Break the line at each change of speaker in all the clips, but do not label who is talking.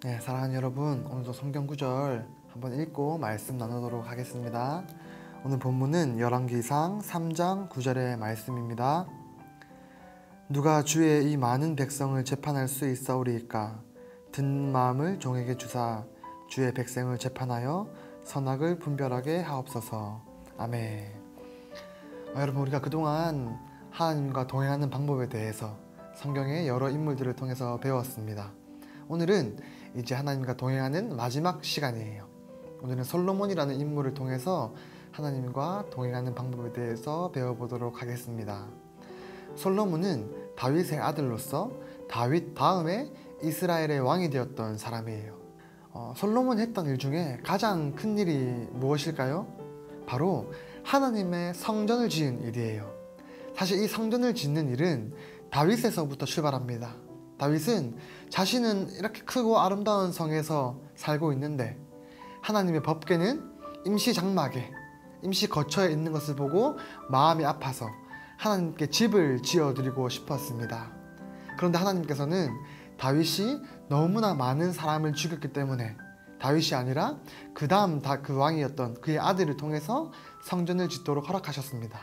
네, 사랑하는 여러분, 오늘도 성경 구절 한번 읽고 말씀 나누도록 하겠습니다. 오늘 본문은 열왕기상 3장 9절의 말씀입니다. 누가 주의 이 많은 백성을 재판할 수 있사오리이까? 듣는 마음을 종에게 주사 주의 백성을 재판하여 선악을 분별하게 하옵소서. 아멘. 여러분, 우리가 그동안 하나님과 동행하는 방법에 대해서 성경의 여러 인물들을 통해서 배웠습니다. 오늘은 이제 하나님과 동행하는 마지막 시간이에요. 오늘은 솔로몬이라는 인물을 통해서 하나님과 동행하는 방법에 대해서 배워보도록 하겠습니다. 솔로몬은 다윗의 아들로서 다윗 다음에 이스라엘의 왕이 되었던 사람이에요. 솔로몬이 했던 일 중에 가장 큰 일이 무엇일까요? 바로 하나님의 성전을 지은 일이에요. 사실 이 성전을 짓는 일은 다윗에서부터 출발합니다. 다윗은 자신은 이렇게 크고 아름다운 성에서 살고 있는데 하나님의 법궤는 임시 장막에, 임시 거처에 있는 것을 보고 마음이 아파서 하나님께 집을 지어드리고 싶었습니다. 그런데 하나님께서는 다윗이 너무나 많은 사람을 죽였기 때문에 다윗이 아니라 그 다음 그 왕이었던 그의 아들을 통해서 성전을 짓도록 허락하셨습니다.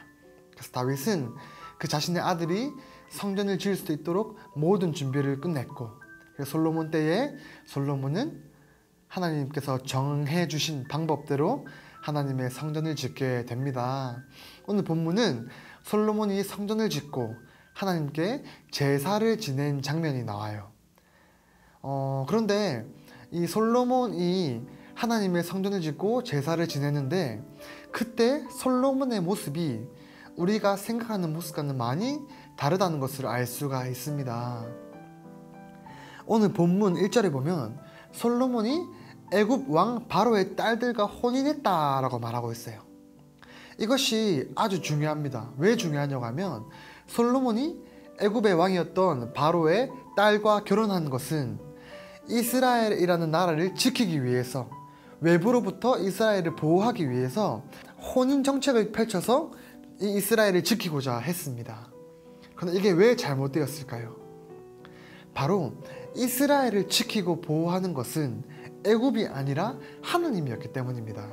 그래서 다윗은 그 자신의 아들이 성전을 지을 수 있도록 모든 준비를 끝냈고, 솔로몬 때에 솔로몬은 하나님께서 정해 주신 방법대로 하나님의 성전을 짓게 됩니다. 오늘 본문은 솔로몬이 성전을 짓고 하나님께 제사를 지낸 장면이 나와요. 그런데 이 솔로몬이 하나님의 성전을 짓고 제사를 지내는데 그때 솔로몬의 모습이 우리가 생각하는 모습과는 많이 다르다는 것을 알 수가 있습니다. 오늘 본문 1절에 보면 솔로몬이 애굽 왕 바로의 딸들과 혼인했다라고 말하고 있어요. 이것이 아주 중요합니다. 왜 중요하냐고 하면 솔로몬이 애굽의 왕이었던 바로의 딸과 결혼한 것은 이스라엘이라는 나라를 지키기 위해서, 외부로부터 이스라엘을 보호하기 위해서 혼인 정책을 펼쳐서 이 이스라엘을 지키고자 했습니다. 그런데 이게 왜 잘못되었을까요? 바로 이스라엘을 지키고 보호하는 것은 애굽이 아니라 하나님이었기 때문입니다.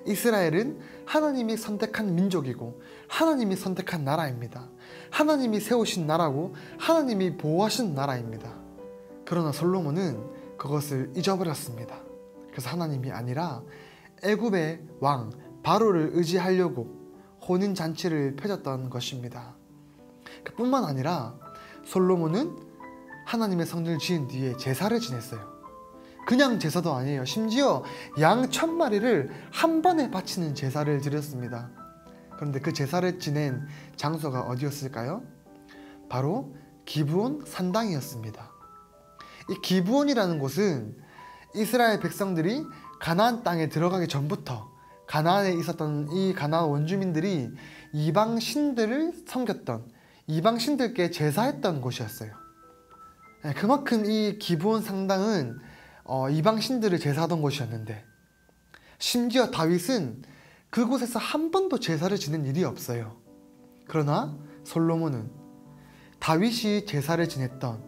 이스라엘은 하나님이 선택한 민족이고 하나님이 선택한 나라입니다. 하나님이 세우신 나라고 하나님이 보호하신 나라입니다. 그러나 솔로몬은 그것을 잊어버렸습니다. 그래서 하나님이 아니라 애굽의 왕 바로를 의지하려고 혼인잔치를 펴졌던 것입니다. 뿐만 아니라 솔로몬은 하나님의 성전을 지은 뒤에 제사를 지냈어요. 그냥 제사도 아니에요. 심지어 양 1000마리를 한 번에 바치는 제사를 드렸습니다. 그런데 그 제사를 지낸 장소가 어디였을까요? 바로 기브온 산당이었습니다. 이 기브온이라는 곳은 이스라엘 백성들이 가나안 땅에 들어가기 전부터 가나안에 있었던 이 가나안 원주민들이 이방 신들을 섬겼던, 이방 신들께 제사했던 곳이었어요. 그만큼 이 기브온 산당은 이방 신들을 제사하던 곳이었는데, 심지어 다윗은 그곳에서 한 번도 제사를 지낸 일이 없어요. 그러나 솔로몬은 다윗이 제사를 지냈던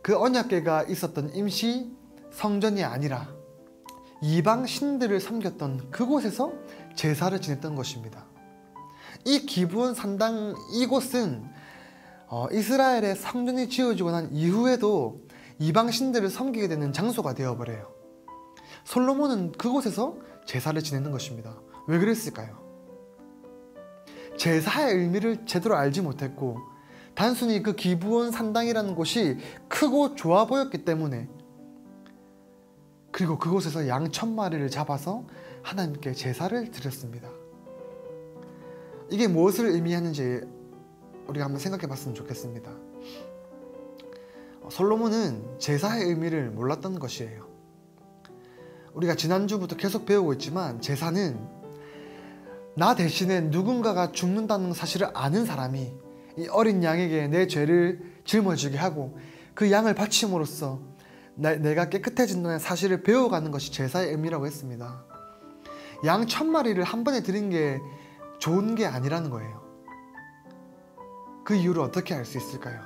그 언약궤가 있었던 임시 성전이 아니라 이방 신들을 섬겼던 그곳에서 제사를 지냈던 것입니다. 이 기브온 산당 이곳은 이스라엘의 성전이 지어지고 난 이후에도 이방 신들을 섬기게 되는 장소가 되어버려요. 솔로몬은 그곳에서 제사를 지내는 것입니다. 왜 그랬을까요? 제사의 의미를 제대로 알지 못했고, 단순히 그 기브온 산당이라는 곳이 크고 좋아 보였기 때문에, 그리고 그곳에서 양 1000마리를 잡아서 하나님께 제사를 드렸습니다. 이게 무엇을 의미하는지 우리가 한번 생각해 봤으면 좋겠습니다. 솔로몬은 제사의 의미를 몰랐던 것이에요. 우리가 지난주부터 계속 배우고 있지만 제사는 나 대신에 누군가가 죽는다는 사실을 아는 사람이 이 어린 양에게 내 죄를 짊어지게 하고 그 양을 바침으로써 내가 깨끗해진다는 사실을 배워가는 것이 제사의 의미라고 했습니다. 양 1000마리를 한 번에 드린 게 좋은 게 아니라는 거예요. 그 이유를 어떻게 알 수 있을까요?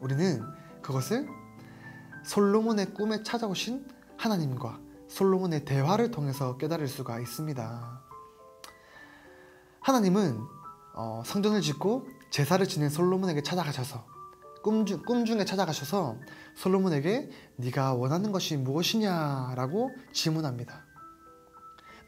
우리는 그것을 솔로몬의 꿈에 찾아오신 하나님과 솔로몬의 대화를 통해서 깨달을 수가 있습니다. 하나님은 성전을 짓고 제사를 지낸 솔로몬에게 찾아가셔서 꿈 중에 찾아가셔서 솔로몬에게 네가 원하는 것이 무엇이냐라고 질문합니다.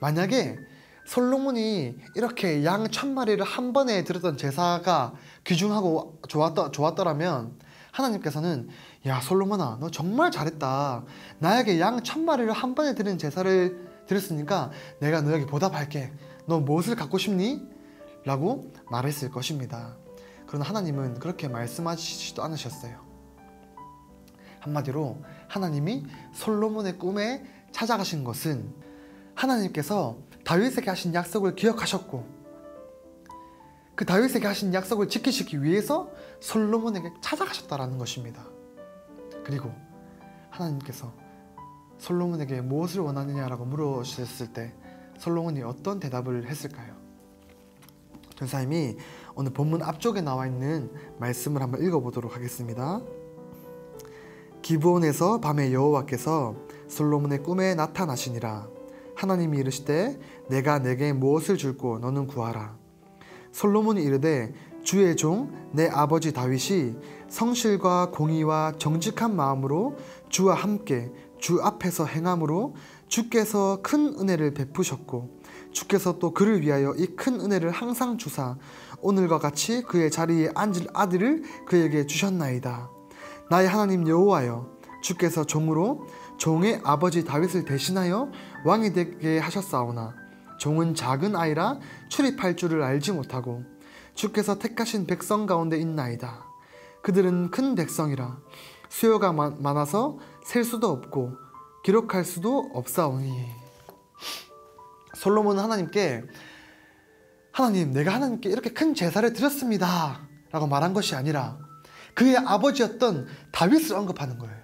만약에 솔로몬이 이렇게 양 1000마리를 한 번에 드렸던 제사가 귀중하고 좋았더라면 하나님께서는 야 솔로몬아 너 정말 잘했다. 나에게 양 1000마리를 한 번에 드리는 제사를 드렸으니까 내가 너에게 보답할게. 너 무엇을 갖고 싶니? 라고 말했을 것입니다. 그러나 하나님은 그렇게 말씀하시지도 않으셨어요. 한마디로 하나님이 솔로몬의 꿈에 찾아가신 것은 하나님께서 다윗에게 하신 약속을 기억하셨고 그 다윗에게 하신 약속을 지키시기 위해서 솔로몬에게 찾아가셨다라는 것입니다. 그리고 하나님께서 솔로몬에게 무엇을 원하느냐라고 물으셨을 때 솔로몬이 어떤 대답을 했을까요? 전사님이 오늘 본문 앞쪽에 나와 있는 말씀을 한번 읽어보도록 하겠습니다. 기브온에서 밤에 여호와께서 솔로몬의 꿈에 나타나시니라. 하나님이 이르시되 내가 내게 무엇을 줄고 너는 구하라. 솔로몬이 이르되 주의 종 내 아버지 다윗이 성실과 공의와 정직한 마음으로 주와 함께 주 앞에서 행함으로 주께서 큰 은혜를 베푸셨고 주께서 또 그를 위하여 이 큰 은혜를 항상 주사 오늘과 같이 그의 자리에 앉을 아들을 그에게 주셨나이다. 나의 하나님 여호와여 주께서 종으로 종의 아버지 다윗을 대신하여 왕이 되게 하셨사오나 종은 작은 아이라 출입할 줄을 알지 못하고 주께서 택하신 백성 가운데 있나이다. 그들은 큰 백성이라 수요가 많아서 셀 수도 없고 기록할 수도 없사오니. 솔로몬은 하나님께 하나님 내가 하나님께 이렇게 큰 제사를 드렸습니다 라고 말한 것이 아니라 그의 아버지였던 다윗을 언급하는 거예요.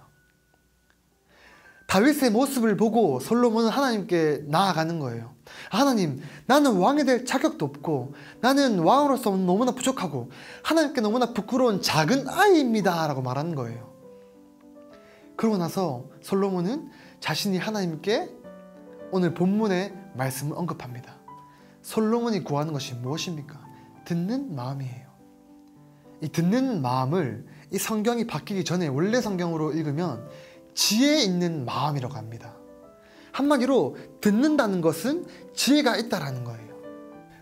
다윗의 모습을 보고 솔로몬은 하나님께 나아가는 거예요. 하나님 나는 왕이 될 자격도 없고 나는 왕으로서 너무나 부족하고 하나님께 너무나 부끄러운 작은 아이입니다 라고 말하는 거예요. 그러고 나서 솔로몬은 자신이 하나님께 오늘 본문의 말씀을 언급합니다. 솔로몬이 구하는 것이 무엇입니까? 듣는 마음이에요. 이 듣는 마음을 이 성경이 바뀌기 전에 원래 성경으로 읽으면 지혜 있는 마음이라고 합니다. 한마디로 듣는다는 것은 지혜가 있다라는 거예요.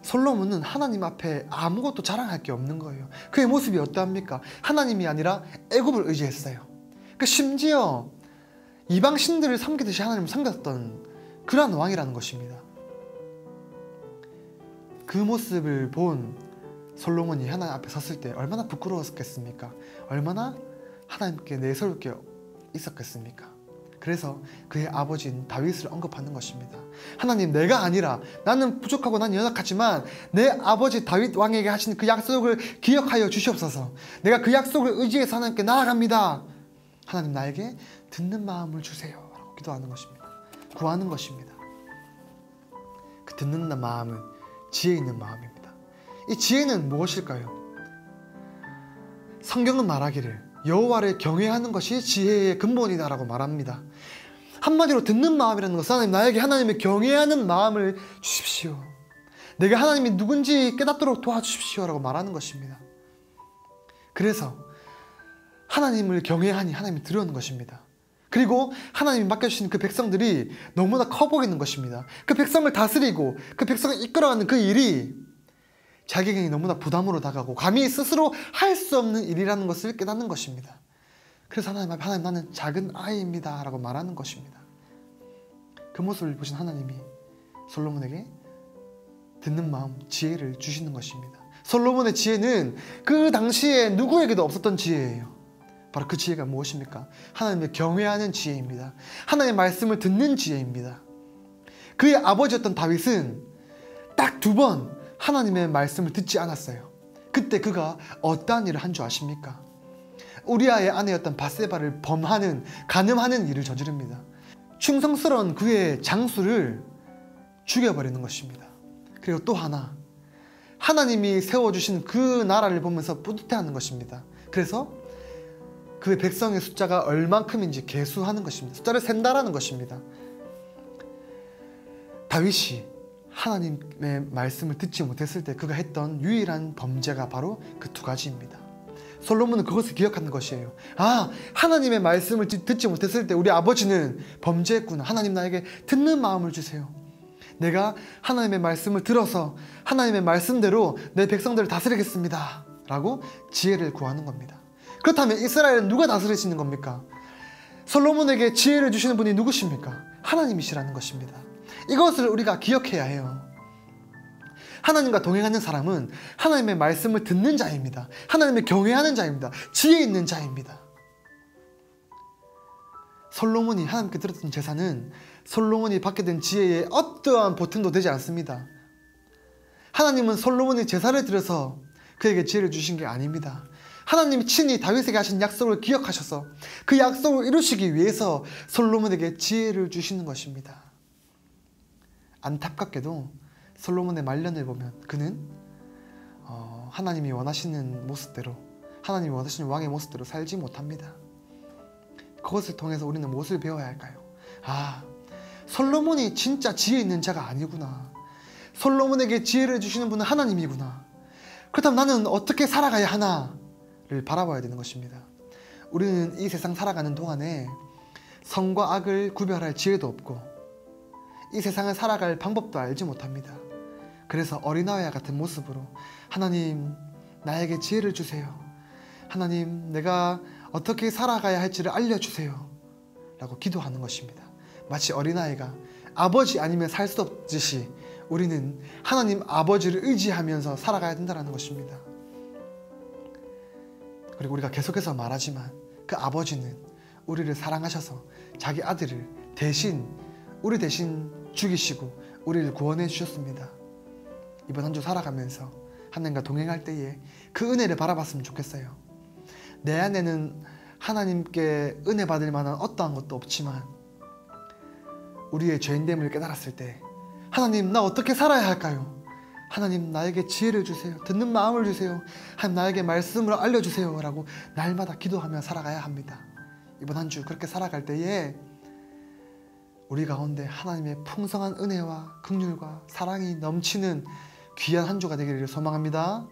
솔로몬은 하나님 앞에 아무것도 자랑할 게 없는 거예요. 그의 모습이 어떠합니까? 하나님이 아니라 애굽을 의지했어요. 심지어 이방 신들을 섬기듯이 하나님을 섬겼던 그러한 왕이라는 것입니다. 그 모습을 본 솔로몬이 하나님 앞에 섰을 때 얼마나 부끄러웠겠습니까? 얼마나 하나님께 내세울 게 있었겠습니까? 그래서 그의 아버지인 다윗을 언급하는 것입니다. 하나님 내가 아니라 나는 부족하고 난 연약하지만 내 아버지 다윗 왕에게 하신 그 약속을 기억하여 주시옵소서. 내가 그 약속을 의지해서 하나님께 나아갑니다. 하나님 나에게 듣는 마음을 주세요 라고 기도하는 것입니다. 구하는 것입니다. 그 듣는 마음은 지혜 있는 마음입니다. 이 지혜는 무엇일까요? 성경은 말하기를 여호와를 경외하는 것이 지혜의 근본이다 라고 말합니다. 한마디로 듣는 마음이라는 것은 하나님 나에게 하나님을 경외하는 마음을 주십시오. 내가 하나님이 누군지 깨닫도록 도와주십시오 라고 말하는 것입니다. 그래서 하나님을 경외하니 하나님이 들어오는 것입니다. 그리고 하나님이 맡겨주신 그 백성들이 너무나 커 보이는 것입니다. 그 백성을 다스리고 그 백성을 이끌어가는 그 일이 자기에게 너무나 부담으로 다가오고 감히 스스로 할 수 없는 일이라는 것을 깨닫는 것입니다. 그래서 하나님 나는 작은 아이입니다 라고 말하는 것입니다. 그 모습을 보신 하나님이 솔로몬에게 듣는 마음, 지혜를 주시는 것입니다. 솔로몬의 지혜는 그 당시에 누구에게도 없었던 지혜예요. 바로 그 지혜가 무엇입니까? 하나님을 경외하는 지혜입니다. 하나님의 말씀을 듣는 지혜입니다. 그의 아버지였던 다윗은 딱 2번 하나님의 말씀을 듣지 않았어요. 그때 그가 어떠한 일을 한 줄 아십니까? 우리아의 아내였던 밧세바를 간음하는 일을 저지릅니다. 충성스러운 그의 장수를 죽여버리는 것입니다. 그리고 또 하나, 하나님이 세워주신 그 나라를 보면서 뿌듯해하는 것입니다. 그래서 그 백성의 숫자가 얼만큼인지 계수하는 것입니다. 숫자를 센다라는 것입니다. 다윗이 하나님의 말씀을 듣지 못했을 때 그가 했던 유일한 범죄가 바로 그 두 가지입니다. 솔로몬은 그것을 기억하는 것이에요. 아, 하나님의 말씀을 듣지 못했을 때 우리 아버지는 범죄했구나. 하나님 나에게 듣는 마음을 주세요. 내가 하나님의 말씀을 들어서 하나님의 말씀대로 내 백성들을 다스리겠습니다 라고 지혜를 구하는 겁니다. 그렇다면 이스라엘은 누가 다스리시는 겁니까? 솔로몬에게 지혜를 주시는 분이 누구십니까? 하나님이시라는 것입니다. 이것을 우리가 기억해야 해요. 하나님과 동행하는 사람은 하나님의 말씀을 듣는 자입니다. 하나님을 경외하는 자입니다. 지혜 있는 자입니다. 솔로몬이 하나님께 드렸던 제사는 솔로몬이 받게 된 지혜의 어떠한 보탬도 되지 않습니다. 하나님은 솔로몬이 제사를 드려서 그에게 지혜를 주신 게 아닙니다. 하나님이 친히 다윗에게 하신 약속을 기억하셔서 그 약속을 이루시기 위해서 솔로몬에게 지혜를 주시는 것입니다. 안타깝게도 솔로몬의 말년을 보면 그는 하나님이 원하시는 모습대로, 하나님이 원하시는 왕의 모습대로 살지 못합니다. 그것을 통해서 우리는 무엇을 배워야 할까요? 아, 솔로몬이 진짜 지혜 있는 자가 아니구나. 솔로몬에게 지혜를 주시는 분은 하나님이구나. 그렇다면 나는 어떻게 살아가야 하나를 바라봐야 되는 것입니다. 우리는 이 세상 살아가는 동안에 선과 악을 구별할 지혜도 없고 이 세상을 살아갈 방법도 알지 못합니다. 그래서 어린아이와 같은 모습으로 하나님 나에게 지혜를 주세요. 하나님 내가 어떻게 살아가야 할지를 알려주세요 라고 기도하는 것입니다. 마치 어린아이가 아버지 아니면 살 수 없듯이 우리는 하나님 아버지를 의지하면서 살아가야 된다는 것입니다. 그리고 우리가 계속해서 말하지만 그 아버지는 우리를 사랑하셔서 자기 아들을 우리 대신 죽이시고 우리를 구원해 주셨습니다. 이번 한 주 살아가면서 하나님과 동행할 때에 그 은혜를 바라봤으면 좋겠어요. 내 안에는 하나님께 은혜 받을 만한 어떠한 것도 없지만 우리의 죄인됨을 깨달았을 때 하나님 나 어떻게 살아야 할까요? 하나님 나에게 지혜를 주세요. 듣는 마음을 주세요. 하나님 나에게 말씀을 알려주세요 라고 날마다 기도하며 살아가야 합니다. 이번 한 주 그렇게 살아갈 때에 우리 가운데 하나님의 풍성한 은혜와 긍휼과 사랑이 넘치는 귀한 한 주가 되기를 소망합니다.